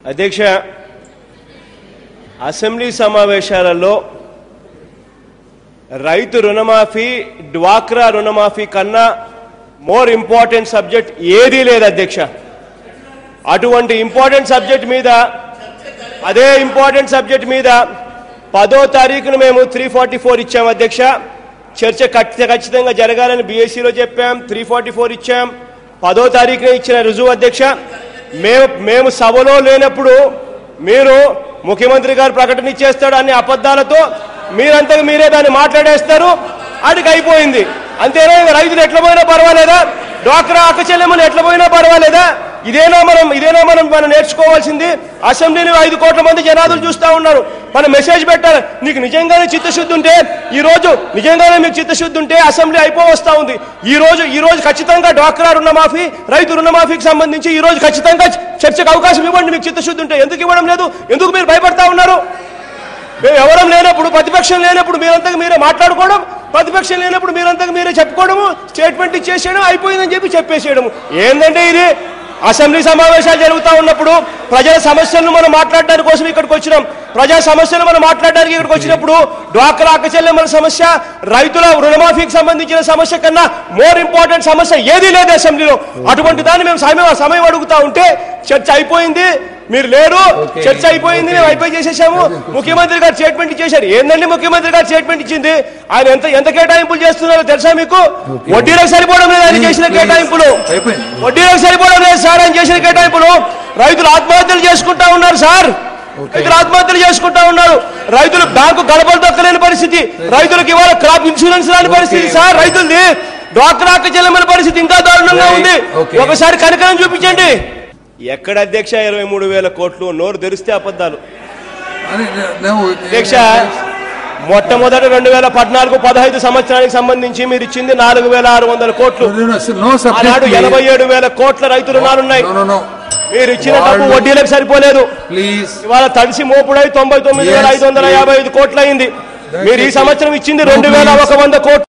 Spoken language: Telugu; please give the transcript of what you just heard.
అధ్యక్ష అసెంబ్లీ సమావేశాలలో రైతు రుణమాఫీ డ్వాక్రా రుణమాఫీ కన్నా మోర్ ఇంపార్టెంట్ సబ్జెక్ట్ ఏదీ లేదు అధ్యక్ష. అటువంటి ఇంపార్టెంట్ సబ్జెక్ట్ మీద అదే ఇంపార్టెంట్ సబ్జెక్ట్ మీద 10వ తారీఖున మేము 344 ఇచ్చాం అధ్యక్ష. చర్చ ఖచ్చితంగా జరగాలని బీఎస్సీలో చెప్పాం. 344 ఇచ్చాం. 10వ తారీఖున ఇచ్చిన రుజువు అధ్యక్ష. మేము సభలో లేనప్పుడు మీరు ముఖ్యమంత్రి గారు ప్రకటన ఇచ్చేస్తాడు అనే అబద్ధాలతో మీరంతగా మీరే దాన్ని మాట్లాడేస్తారు. అడిగి అయిపోయింది అంతేనా? రైతులు ఎట్లా పోయినా పర్వాలేదా? డ్వాక్రా అక్క చెల్లెమ్మలు ఎట్లా పోయినా పర్వాలేదా? ఇదేనా మనం నేర్చుకోవాల్సింది? అసెంబ్లీని 5 కోట్ల మంది జనాదులు చూస్తా ఉన్నారు. మనం మెసేజ్ పెట్టాలి. నీకు నిజంగానే చిత్తశుద్ధి ఉంటే మీకు చిత్తశుద్ధి ఉంటే అసెంబ్లీ అయిపోవస్తా ఉంది. ఈ రోజు ఖచ్చితంగా డ్వాక్రా రుణమాఫీ రైతు రుణమాఫీకి సంబంధించి ఈ రోజు ఖచ్చితంగా చర్చకు అవకాశం ఇవ్వండి. మీకు చిత్తశుద్ధి ఉంటే ఎందుకు ఇవ్వడం లేదు? ఎందుకు మీరు భయపడతా ఉన్నారు? మేము ఎవరం లేనప్పుడు, ప్రతిపక్షం లేనప్పుడు మీరంతగా మీరే మాట్లాడుకోవడం, ప్రతిపక్షం లేనప్పుడు మీరంతగా మీరే చెప్పుకోవడము, స్టేట్మెంట్ ఇచ్చేసేయడం, అయిపోయిందని చెప్పేసేయడము. ఏంటంటే ఇది? అసెంబ్లీ సమావేశాలు జరుగుతూ ఉన్నప్పుడు ప్రజల సమస్యలను మనం మాట్లాడడానికి కోసం ఇక్కడికి వచ్చినాం. ప్రజా సమస్యలు మనం మాట్లాడడానికి ఇక్కడికి వచ్చినప్పుడు డ్వాక్రా అక్క చెల్లెమ్మల సమస్య, రైతుల రుణమాఫీకి సంబంధించిన సమస్య కన్నా మోర్ ఇంపార్టెంట్ సమస్య ఏదీ లేదు అసెంబ్లీలో. అటువంటి దాన్ని మేము సమయం అడుగుతా ఉంటే చర్చ అయిపోయింది, మీరు లేరు, చర్చ అయిపోయింది, మేము అయిపోయి చేసేసాము, ముఖ్యమంత్రి గారు స్టేట్మెంట్ ఇచ్చేశారు. ఏందండి ముఖ్యమంత్రి గారు స్టేట్మెంట్ ఇచ్చింది? ఆయన ఎంత కేటాయింపులు చేస్తున్నారో తెలుసా మీకు? వడ్డీలకు సరిపోవడం లేదు ఆయన చేసిన కేటాయింపులు, వడ్డీలకు సరిపోవడం లేదు సార్ ఆయన చేసిన కేటాయింపులు. రైతులు ఆత్మహత్యలు చేసుకుంటా ఉన్నారు సార్, రైతులు ఆత్మహత్యలు చేసుకుంటా ఉన్నారు. రైతులు బ్యాంకు గడపలు దొక్కలేని పరిస్థితి, రైతులకు ఇవాళ క్రాప్ ఇన్సూరెన్స్ రాని పరిస్థితి సార్. రైతులది డ్వాక్రా అక్క చెల్లెమ్మల పరిస్థితి ఇంకా దారుణంగా ఉంది. ఒకసారి కనికరం చూపించండి. ఎక్కడ అధ్యక్ష 23,000 కోట్లు? నోరు తెరిస్తే అబద్ధాలు అధ్యక్ష. మొట్టమొదటి 2014-15 సంవత్సరానికి సంబంధించి మీరు ఇచ్చింది 4,600 కోట్లు. ఆనాడు 87,000 కోట్ల రైతు రుణాలున్నాయి. మీరు ఇచ్చిన డబ్బు వడ్డీలకు సరిపోలేదు. ఇవాళ తడిసి మోపుడై 99,555 కోట్లు అయింది. మీరు ఈ సంవత్సరం ఇచ్చింది 2,100 కోట్లు.